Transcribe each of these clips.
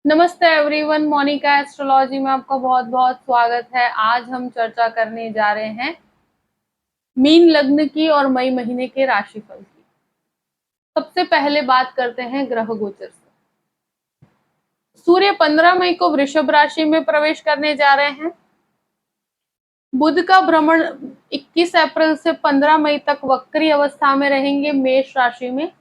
नमस्ते everyone, Monika astrology में आपका बहुत बहुत स्वागत है। आज हम चर्चा करने जा रहे हैं मीन लग्न की और मई महीने के राशिफल की। सबसे पहले बात करते हैं ग्रह गोचर से। सूर्य 15 मई को वृषभ राशि में प्रवेश करने जा रहे हैं। बुध का भ्रमण 21 अप्रैल से 15 मई तक वक्री अवस्था में रहेंगे मेष राशि में।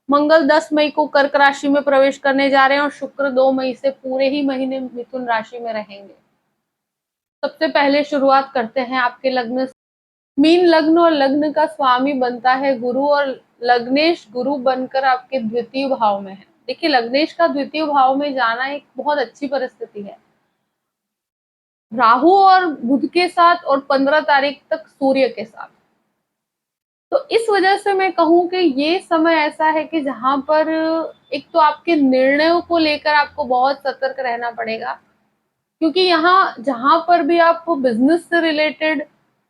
मंगल 10 मई को कर्क राशि में प्रवेश करने जा रहे हैं और शुक्र 2 मई से पूरे ही महीने मिथुन राशि में रहेंगे। सबसे पहले शुरुआत करते हैं आपके लग्न से। मीन लग्न और लग्न का स्वामी बनता है गुरु, और लग्नेश गुरु बनकर आपके द्वितीय भाव में है। देखिए, लग्नेश का द्वितीय भाव में जाना एक बहुत अच्छी परिस्थिति है, राहु और बुध के साथ, और 15 तारीख तक सूर्य के साथ। तो इस वजह से मैं कहूं कि ये समय ऐसा है कि जहां पर एक तो आपके निर्णयों को लेकर आपको बहुत सतर्क रहना पड़ेगा, क्योंकि यहाँ जहां पर भी आप बिजनेस से रिलेटेड,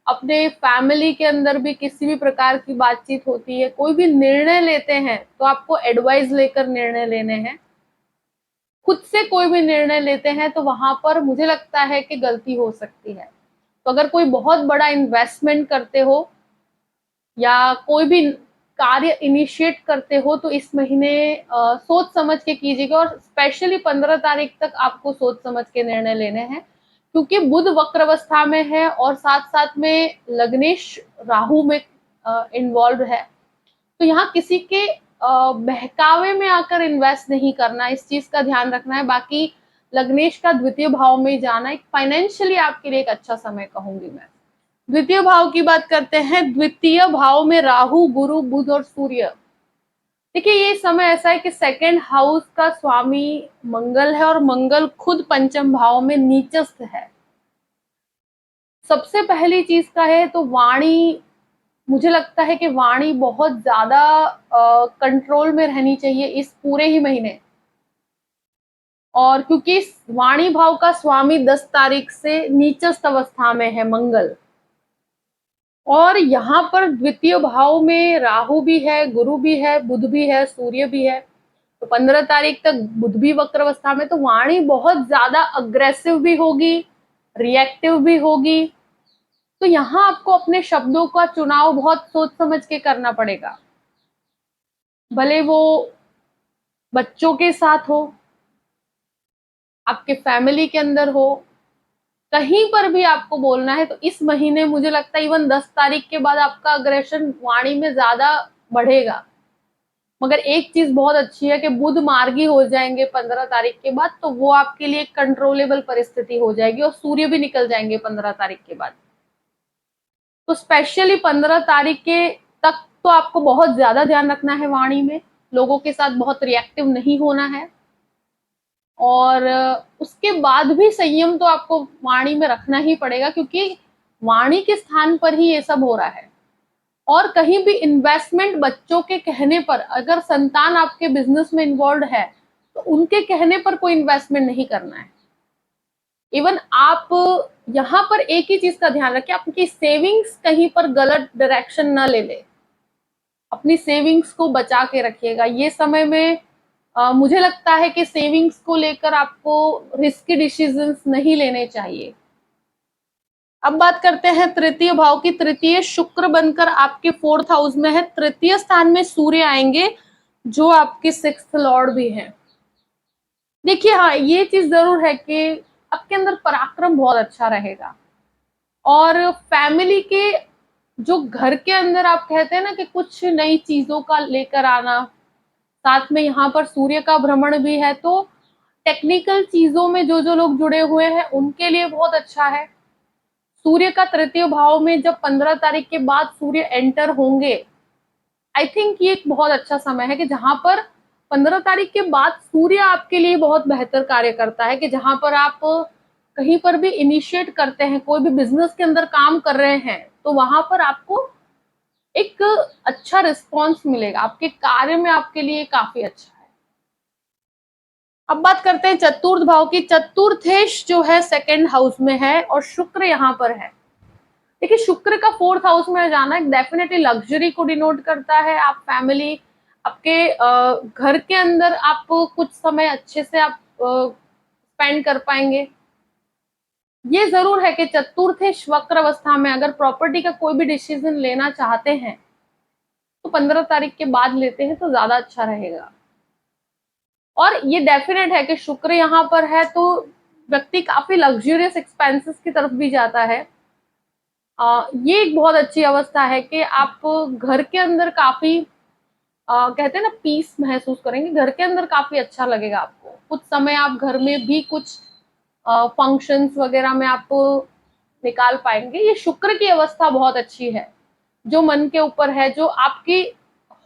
अपने फैमिली के अंदर भी किसी भी प्रकार की बातचीत होती है, कोई भी निर्णय लेते हैं तो आपको एडवाइस लेकर निर्णय लेने हैं। खुद से कोई भी निर्णय लेते हैं तो वहां पर मुझे लगता है कि गलती हो सकती है। तो अगर कोई बहुत बड़ा इन्वेस्टमेंट करते हो या कोई भी कार्य इनिशिएट करते हो तो इस महीने सोच समझ के कीजिएगा, और स्पेशली 15 तारीख तक आपको सोच समझ के निर्णय लेने हैं, क्योंकि बुध वक्र अवस्था में है और साथ साथ में लग्नेश राहु में इन्वॉल्व है। तो यहाँ किसी के बहकावे में आकर इन्वेस्ट नहीं करना, इस चीज का ध्यान रखना है। बाकी लग्नेश का द्वितीय भाव में जाना एक फाइनेंशियली आपके लिए एक अच्छा समय कहूंगी मैं। द्वितीय भाव की बात करते हैं। द्वितीय भाव में राहु, गुरु, बुध और सूर्य। देखिए, ये समय ऐसा है कि सेकंड हाउस का स्वामी मंगल है, और मंगल खुद पंचम भाव में नीचस्थ है। सबसे पहली चीज का है तो वाणी, मुझे लगता है कि वाणी बहुत ज्यादा कंट्रोल में रहनी चाहिए इस पूरे ही महीने। और क्योंकि वाणी भाव का स्वामी 10 तारीख से नीचस्थ अवस्था में है मंगल, और यहाँ पर द्वितीय भाव में राहु भी है, गुरु भी है, बुध भी है, सूर्य भी है। तो 15 तारीख तक बुध भी वक्र अवस्था में, तो वाणी बहुत ज्यादा अग्रेसिव भी होगी, रिएक्टिव भी होगी। तो यहाँ आपको अपने शब्दों का चुनाव बहुत सोच समझ के करना पड़ेगा, भले वो बच्चों के साथ हो, आपके फैमिली के अंदर हो, कहीं पर भी आपको बोलना है। तो इस महीने मुझे लगता है इवन 10 तारीख के बाद आपका अग्रेशन वाणी में ज्यादा बढ़ेगा। मगर एक चीज बहुत अच्छी है कि बुध मार्गी हो जाएंगे 15 तारीख के बाद, तो वो आपके लिए कंट्रोलेबल परिस्थिति हो जाएगी, और सूर्य भी निकल जाएंगे 15 तारीख के बाद। तो स्पेशली 15 तारीख के तक तो आपको बहुत ज्यादा ध्यान रखना है वाणी में, लोगों के साथ बहुत रिएक्टिव नहीं होना है, और उसके बाद भी संयम तो आपको वाणी में रखना ही पड़ेगा, क्योंकि वाणी के स्थान पर ही ये सब हो रहा है। और कहीं भी इन्वेस्टमेंट बच्चों के कहने पर, अगर संतान आपके बिजनेस में इन्वॉल्व है तो उनके कहने पर कोई इन्वेस्टमेंट नहीं करना है। इवन आप यहाँ पर एक ही चीज का ध्यान रखें, आपकी सेविंग्स कहीं पर गलत डायरेक्शन ना ले ले, अपनी सेविंग्स को बचा के रखिएगा। ये समय में मुझे लगता है कि सेविंग्स को लेकर आपको रिस्की डिसीजंस नहीं लेने चाहिए। अब बात करते हैं तृतीय भाव की। तृतीय शुक्र बनकर आपके 4th हाउस में है। तृतीय स्थान में सूर्य आएंगे, जो आपके 6th लॉर्ड भी हैं। देखिए, हाँ, ये चीज जरूर है कि आपके अंदर पराक्रम बहुत अच्छा रहेगा, और फैमिली के जो घर के अंदर आप कहते हैं ना कि कुछ नई चीजों का लेकर आना, साथ में यहाँ पर सूर्य का भ्रमण भी है, तो टेक्निकल चीजों में जो जो लोग जुड़े हुए हैं उनके लिए बहुत अच्छा है। सूर्य का तृतीय भाव में जब 15 तारीख के बाद सूर्य एंटर होंगे, आई थिंक ये एक बहुत अच्छा समय है कि जहां पर 15 तारीख के बाद सूर्य आपके लिए बहुत बेहतर कार्य करता है, कि जहां पर आप कहीं पर भी इनिशिएट करते हैं, कोई भी बिजनेस के अंदर काम कर रहे हैं, तो वहां पर आपको एक अच्छा रिस्पॉन्स मिलेगा, आपके कार्य में आपके लिए काफी अच्छा है। अब बात करते हैं चतुर्थ भाव की। चतुर्थेश जो है 2nd हाउस में है, और शुक्र यहाँ पर है। देखिए, शुक्र का 4th हाउस में जाना डेफिनेटली लग्जरी को डिनोट करता है। आप फैमिली, आपके घर के अंदर आप कुछ समय अच्छे से आप स्पेंड कर पाएंगे। ये जरूर है कि चतुर्थेश वक्र अवस्था में अगर प्रॉपर्टी का कोई भी डिसीजन लेना चाहते हैं तो 15 तारीख के बाद लेते हैं तो ज्यादा अच्छा रहेगा। और ये डेफिनेट है कि शुक्र यहाँ पर है तो व्यक्ति काफी लग्जरियस एक्सपेंसेस की तरफ भी जाता है। ये एक बहुत अच्छी अवस्था है कि आप घर के अंदर काफी कहते हैं ना पीस महसूस करेंगे, घर के अंदर काफी अच्छा लगेगा आपको। कुछ समय आप घर में भी कुछ फंक्शंस वगैरह में आप निकाल पाएंगे। ये शुक्र की अवस्था बहुत अच्छी है, जो मन के ऊपर है, जो आपकी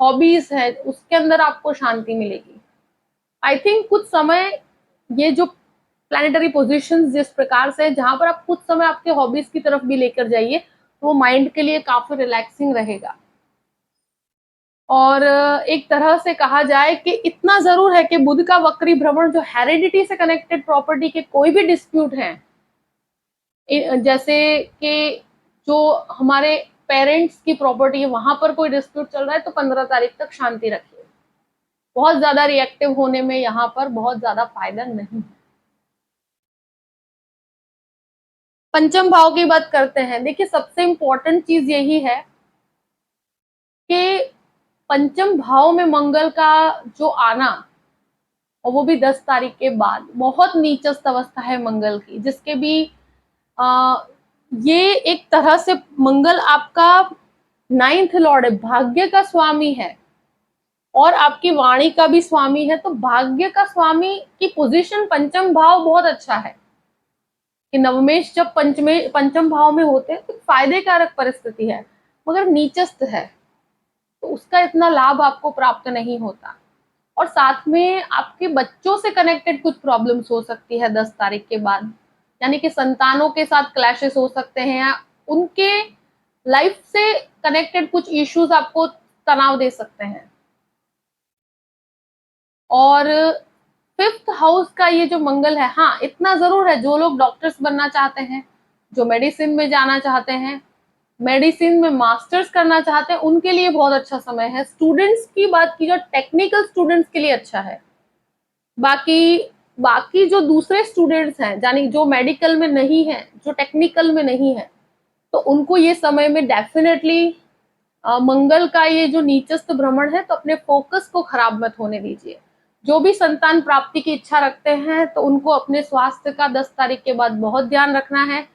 हॉबीज है उसके अंदर आपको शांति मिलेगी। आई थिंक कुछ समय ये जो प्लैनेटरी पोजीशंस जिस प्रकार से जहां पर आप कुछ समय आपके हॉबीज की तरफ भी लेकर जाइए तो वो माइंड के लिए काफी रिलैक्सिंग रहेगा। और एक तरह से कहा जाए कि इतना जरूर है कि बुध का वक्री भ्रमण जो हेरिडिटी से कनेक्टेड प्रॉपर्टी के कोई भी डिस्प्यूट हैं, जैसे कि जो हमारे पेरेंट्स की प्रॉपर्टी है वहां पर कोई डिस्प्यूट चल रहा है तो 15 तारीख तक शांति रखिए। बहुत ज्यादा रिएक्टिव होने में यहाँ पर बहुत ज्यादा फायदा नहीं है। पंचम भाव की बात करते हैं। देखिए सबसे इंपॉर्टेंट चीज यही है कि पंचम भाव में मंगल का जो आना, और वो भी 10 तारीख के बाद, बहुत नीचस्थ अवस्था है मंगल की, जिसके भी ये एक तरह से मंगल आपका 9th लॉर्ड है, भाग्य का स्वामी है और आपकी वाणी का भी स्वामी है। तो भाग्य का स्वामी की पोजीशन पंचम भाव बहुत अच्छा है कि नवमेश जब पंचम भाव में होते हैं तो फायदे कारक परिस्थिति है, मगर नीचस्थ है तो उसका इतना लाभ आपको प्राप्त नहीं होता। और साथ में आपके बच्चों से कनेक्टेड कुछ प्रॉब्लम्स हो सकती है 10 तारीख के बाद, यानी कि संतानों के साथ क्लैशेस हो सकते हैं या उनके लाइफ से कनेक्टेड कुछ इश्यूज आपको तनाव दे सकते हैं। और 5th हाउस का ये जो मंगल है, हाँ इतना जरूर है, जो लोग डॉक्टर्स बनना चाहते हैं, जो मेडिसिन में जाना चाहते हैं, मेडिसिन में मास्टर्स करना चाहते हैं, उनके लिए बहुत अच्छा समय है। स्टूडेंट्स की बात की जो टेक्निकल स्टूडेंट्स के लिए अच्छा है। बाकी जो दूसरे स्टूडेंट्स हैं, यानी जो मेडिकल में नहीं है, जो टेक्निकल में नहीं है, तो उनको ये समय में डेफिनेटली मंगल का ये जो नीचस्थ भ्रमण है तो अपने फोकस को खराब मत होने दीजिए। जो भी संतान प्राप्ति की इच्छा रखते हैं तो उनको अपने स्वास्थ्य का 10 तारीख के बाद बहुत ध्यान रखना है।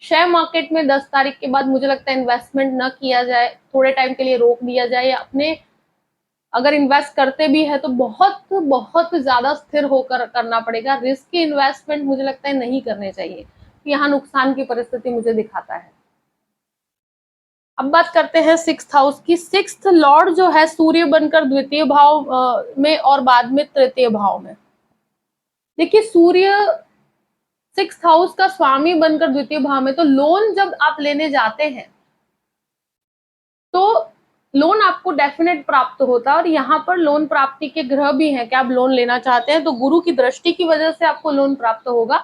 शेयर मार्केट में 10 तारीख के बाद मुझे लगता है इन्वेस्टमेंट न किया जाए, थोड़े टाइम के लिए रोक दिया जाए, या अपने अगर इन्वेस्ट करते भी है तो बहुत बहुत ज्यादा स्थिर होकर करना पड़ेगा। रिस्की इन्वेस्टमेंट मुझे लगता है नहीं करने चाहिए, यहाँ नुकसान की परिस्थिति मुझे दिखाता है। अब बात करते हैं 6th हाउस की। 6th लॉर्ड जो है सूर्य बनकर द्वितीय भाव में और बाद में तृतीय भाव में। देखिए सूर्य 6th हाउस का स्वामी बनकर द्वितीय भाव में, तो लोन जब आप लेने जाते हैं तो लोन आपको डेफिनेट प्राप्त होता है। और यहाँ पर लोन प्राप्ति के ग्रह भी हैं कि आप लोन लेना चाहते हैं तो गुरु की दृष्टि की वजह से आपको लोन प्राप्त होगा।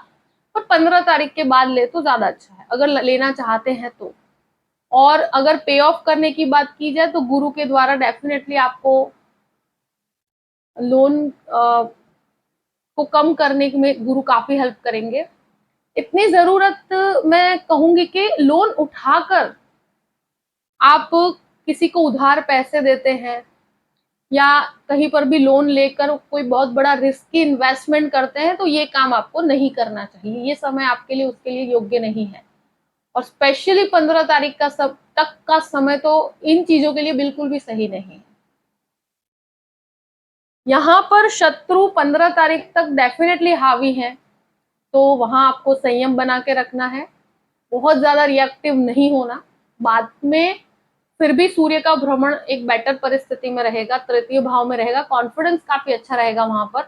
और 15 तारीख के बाद ले तो ज्यादा अच्छा है अगर लेना चाहते हैं तो। और अगर पे ऑफ करने की बात की जाए तो गुरु के द्वारा डेफिनेटली आपको लोन को कम करने में गुरु काफी हेल्प करेंगे। इतनी जरूरत मैं कहूंगी कि लोन उठाकर आप किसी को उधार पैसे देते हैं या कहीं पर भी लोन लेकर कोई बहुत बड़ा रिस्की इन्वेस्टमेंट करते हैं तो ये काम आपको नहीं करना चाहिए। ये समय आपके लिए उसके लिए योग्य नहीं है। और स्पेशली 15 तारीख का सब तक का समय तो इन चीजों के लिए बिल्कुल भी सही नहीं है। यहाँ पर शत्रु 15 तारीख तक डेफिनेटली हावी है, तो वहां आपको संयम बना के रखना है, बहुत ज्यादा रिएक्टिव नहीं होना। बाद में फिर भी सूर्य का भ्रमण एक बेटर परिस्थिति में रहेगा, तृतीय भाव में रहेगा, कॉन्फिडेंस काफी अच्छा रहेगा वहां पर।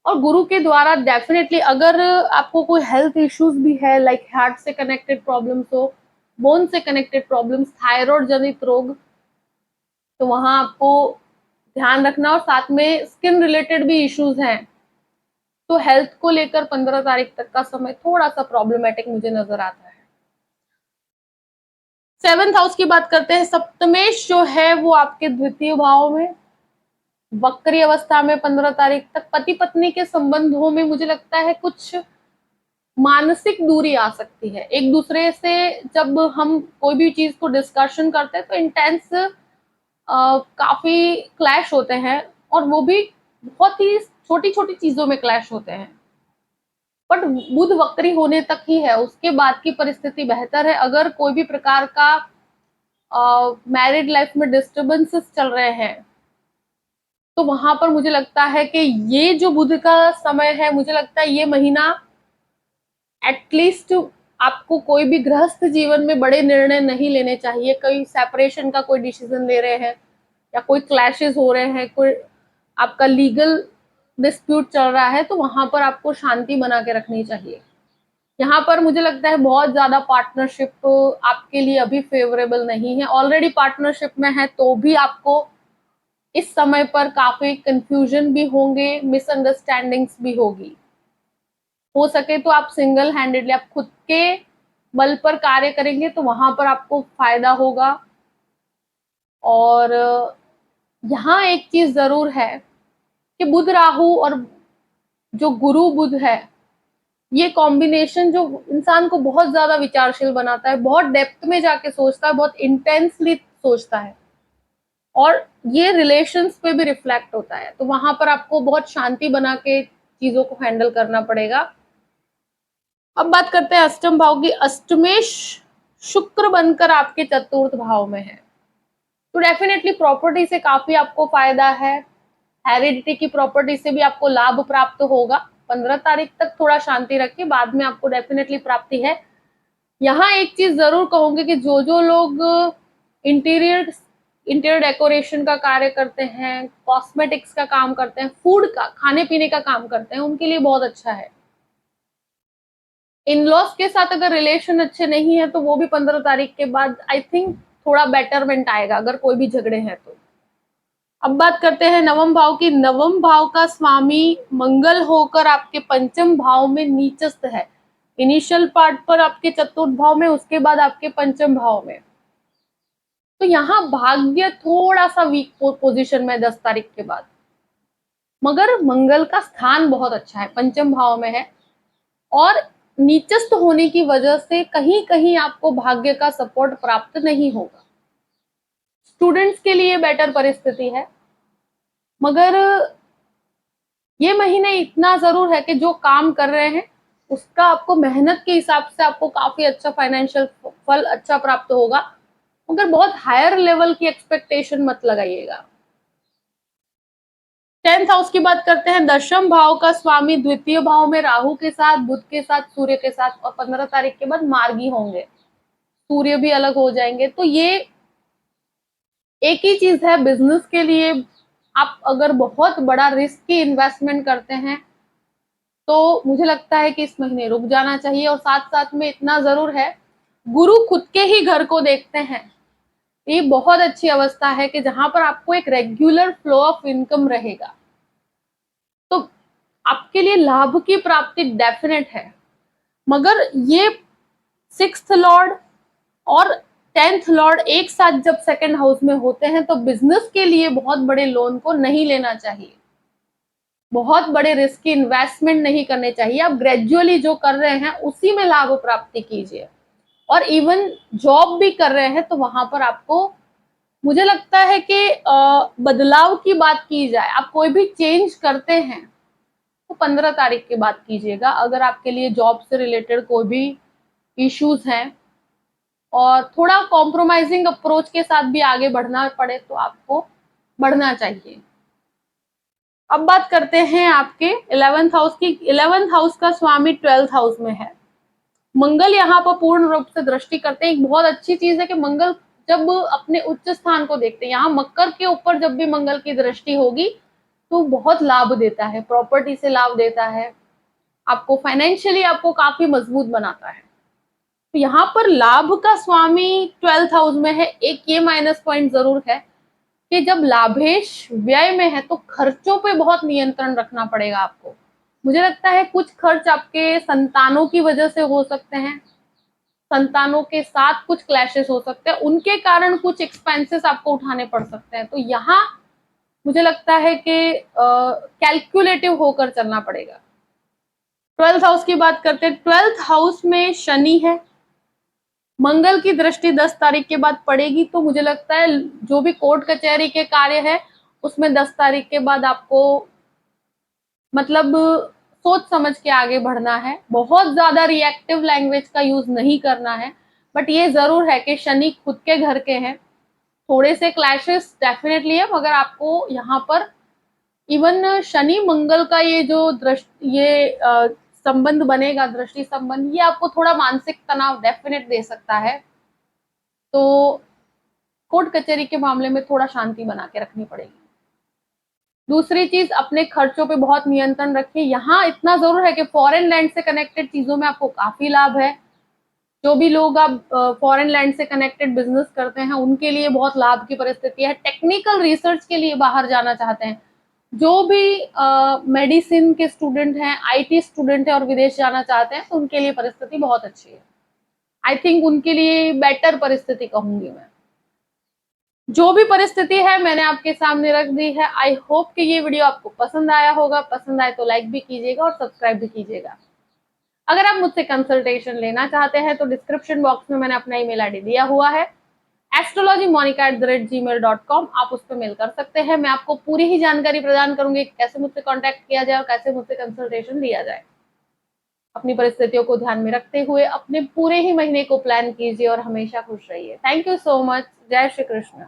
और गुरु के द्वारा डेफिनेटली अगर आपको कोई हेल्थ इश्यूज भी है, लाइक हार्ट से कनेक्टेड प्रॉब्लम्स हो, बोन से कनेक्टेड प्रॉब्लम्स, थायराइड जनित रोग, तो वहां आपको ध्यान रखना। और साथ में स्किन रिलेटेड भी इश्यूज हैं तो हेल्थ को लेकर 15 तारीख तक का समय थोड़ा सा प्रॉब्लमेटिक मुझे नजर आता है। 7th हाउस की बात करते हैं। सप्तमेश जो है वो आपके द्वितीय भाव में, वक्री अवस्था में 15 तारीख तक पति पत्नी के संबंधों में मुझे लगता है कुछ मानसिक दूरी आ सकती है। एक दूसरे से जब हम कोई भी चीज को डिस्कशन करते हैं तो इंटेंस काफी क्लैश होते हैं, और वो भी बहुत ही छोटी छोटी चीजों में क्लैश होते हैं। बट बुध वक्री होने तक ही है, उसके बाद की परिस्थिति बेहतर है। अगर कोई भी प्रकार का मैरिड लाइफ में डिस्टर्बेंसेस चल रहे हैं तो वहां पर मुझे लगता है कि ये जो बुध का समय है, मुझे लगता है ये महीना एटलीस्ट आपको कोई भी गृहस्थ जीवन में बड़े निर्णय नहीं लेने चाहिए। कोई सेपरेशन का कोई डिसीजन ले रहे हैं या कोई क्लैशेस हो रहे हैं, कोई आपका लीगल डिस्प्यूट चल रहा है, तो वहां पर आपको शांति बना के रखनी चाहिए। यहाँ पर मुझे लगता है बहुत ज्यादा पार्टनरशिप आपके लिए अभी फेवरेबल नहीं है। ऑलरेडी पार्टनरशिप में है तो भी आपको इस समय पर काफी कंफ्यूजन भी होंगे, मिसअंडरस्टैंडिंग्स भी होगी। हो सके तो आप सिंगल हैंडेडली आप खुद के बल पर कार्य करेंगे तो वहां पर आपको फायदा होगा। और यहाँ एक चीज जरूर है कि बुध राहु और जो गुरु बुध है, ये कॉम्बिनेशन जो इंसान को बहुत ज्यादा विचारशील बनाता है, बहुत डेप्थ में जाके सोचता है, बहुत इंटेंसली सोचता है, और ये रिलेशंस पे भी रिफ्लेक्ट होता है। तो वहां पर आपको बहुत शांति बना के चीजों को हैंडल करना पड़ेगा। अब बात करते हैं अष्टम भाव की। अष्टमेश शुक्र बनकर आपके चतुर्थ भाव में है, तो डेफिनेटली प्रॉपर्टी से काफी आपको फायदा है। हेरिडिटी की प्रॉपर्टी से भी आपको लाभ प्राप्त होगा। 15 तारीख तक थोड़ा शांति रखिए, बाद में आपको डेफिनेटली प्राप्ति है। यहाँ एक चीज जरूर कहूंगी कि जो लोग इंटीरियर डेकोरेशन का कार्य करते हैं, कॉस्मेटिक्स का काम करते हैं, फूड का, खाने पीने का काम करते हैं, उनके लिए बहुत अच्छा है। इन लॉज के साथ अगर रिलेशन अच्छे नहीं है तो वो भी 15 तारीख के बाद आई थिंक थोड़ा बेटरमेंट आएगा, अगर कोई भी झगड़े हैं तो। अब बात करते हैं नवम भाव की। नवम भाव का स्वामी मंगल होकर आपके पंचम भाव में नीचस्थ है। इनिशियल पार्ट पर आपके चतुर्थ भाव में, उसके बाद आपके पंचम भाव में। तो यहाँ भाग्य थोड़ा सा वीक पोजीशन में 10 तारीख के बाद, मगर मंगल का स्थान बहुत अच्छा है, पंचम भाव में है, और नीचस्थ होने की वजह से कहीं कहीं आपको भाग्य का सपोर्ट प्राप्त नहीं होगा। स्टूडेंट्स के लिए बेटर परिस्थिति है, मगर ये महीने इतना जरूर है कि जो काम कर रहे हैं उसका आपको मेहनत के हिसाब से आपको काफी अच्छा फाइनेंशियल फल अच्छा प्राप्त होगा, मगर बहुत हायर लेवल की एक्सपेक्टेशन मत लगाइएगा। 10th हाउस की बात करते हैं। दशम भाव का स्वामी द्वितीय भाव में राहु के साथ, बुध के साथ, सूर्य के साथ, और 15 तारीख के बाद मार्गी होंगे, सूर्य भी अलग हो जाएंगे। तो ये एक ही चीज है बिजनेस के लिए, आप अगर बहुत बड़ा रिस्की इन्वेस्टमेंट करते हैं तो मुझे लगता है कि इस महीने रुक जाना चाहिए। और साथ साथ में इतना जरूर है, गुरु खुद के ही घर को देखते हैं, ये बहुत अच्छी अवस्था है कि जहां पर आपको एक रेगुलर फ्लो ऑफ इनकम रहेगा, तो आपके लिए लाभ की प्राप्ति डेफिनेट है। मगर ये 6th लॉर्ड और 10th लॉर्ड एक साथ जब सेकंड हाउस में होते हैं तो बिजनेस के लिए बहुत बड़े लोन को नहीं लेना चाहिए, बहुत बड़े रिस्क की इन्वेस्टमेंट नहीं करने चाहिए। आप ग्रेजुअली जो कर रहे हैं उसी में लाभ प्राप्ति कीजिए। और इवन जॉब भी कर रहे हैं तो वहां पर आपको, मुझे लगता है कि बदलाव की बात की जाए, आप कोई भी चेंज करते हैं तो 15 तारीख के बाद कीजिएगा। अगर आपके लिए जॉब से रिलेटेड कोई भी इश्यूज हैं और थोड़ा कॉम्प्रोमाइजिंग अप्रोच के साथ भी आगे बढ़ना पड़े तो आपको बढ़ना चाहिए। अब बात करते हैं आपके 11th हाउस की। 11th हाउस का स्वामी 12th हाउस में है। मंगल यहाँ पर पूर्ण रूप से दृष्टि करते हैं। एक बहुत अच्छी चीज है कि मंगल जब अपने उच्च स्थान को देखते हैं, यहाँ मकर के ऊपर जब भी मंगल की दृष्टि होगी तो बहुत लाभ देता है, प्रॉपर्टी से लाभ देता है, आपको फाइनेंशियली आपको काफी मजबूत बनाता है। तो यहाँ पर लाभ का स्वामी 12th हाउस में है। एक ये माइनस पॉइंट जरूर है कि जब लाभेश व्यय में है तो खर्चों पे बहुत नियंत्रण रखना पड़ेगा आपको। मुझे लगता है कुछ खर्च आपके संतानों की वजह से हो सकते हैं, संतानों के साथ कुछ क्लैशेस हो सकते हैं, उनके कारण कुछ एक्सपेंसेस आपको उठाने पड़ सकते हैं। तो यहाँ मुझे लगता है कि कैलकुलेटिव होकर चलना पड़ेगा। 12th हाउस की बात करते हैं। 12th हाउस में शनि है, मंगल की दृष्टि 10 तारीख के बाद पड़ेगी, तो मुझे लगता है जो भी कोर्ट कचहरी के कार्य है उसमें 10 तारीख के बाद आपको मतलब सोच समझ के आगे बढ़ना है। बहुत ज्यादा रिएक्टिव लैंग्वेज का यूज नहीं करना है, बट ये जरूर है कि शनि खुद के घर के हैं, थोड़े से क्लैशेस डेफिनेटली है, मगर आपको यहाँ पर इवन शनि मंगल का ये जो संबंध बनेगा, दृष्टि संबंध, ये आपको थोड़ा मानसिक तनाव डेफिनेट दे सकता है। तो कोर्ट कचहरी के मामले में थोड़ा शांति बना के रखनी पड़ेगी। दूसरी चीज, अपने खर्चों पे बहुत नियंत्रण रखिए। यहाँ इतना जरूर है कि फॉरेन लैंड से कनेक्टेड चीजों में आपको काफी लाभ है। जो भी लोग आप फॉरेन लैंड से कनेक्टेड बिजनेस करते हैं उनके लिए बहुत लाभ की परिस्थिति है। टेक्निकल रिसर्च के लिए बाहर जाना चाहते हैं, जो भी मेडिसिन के स्टूडेंट हैं, आईटी स्टूडेंट हैं और विदेश जाना चाहते हैं, तो उनके लिए परिस्थिति बहुत अच्छी है। आई थिंक उनके लिए बेटर परिस्थिति कहूंगी मैं। जो भी परिस्थिति है मैंने आपके सामने रख दी है। आई होप कि ये वीडियो आपको पसंद आया होगा। पसंद आए तो लाइक भी कीजिएगा और सब्सक्राइब भी कीजिएगा। अगर आप मुझसे कंसल्टेशन लेना चाहते हैं तो डिस्क्रिप्शन बॉक्स में मैंने अपना ईमेल आईडी दिया हुआ है, astrologymonica@gmail.com। आप उस पर मेल कर सकते हैं। मैं आपको पूरी ही जानकारी प्रदान करूंगी कैसे मुझसे कांटेक्ट किया जाए और कैसे मुझसे कंसल्टेशन लिया जाए। अपनी परिस्थितियों को ध्यान में रखते हुए अपने पूरे ही महीने को प्लान कीजिए और हमेशा खुश रहिए। Thank you so much. जय श्री कृष्ण।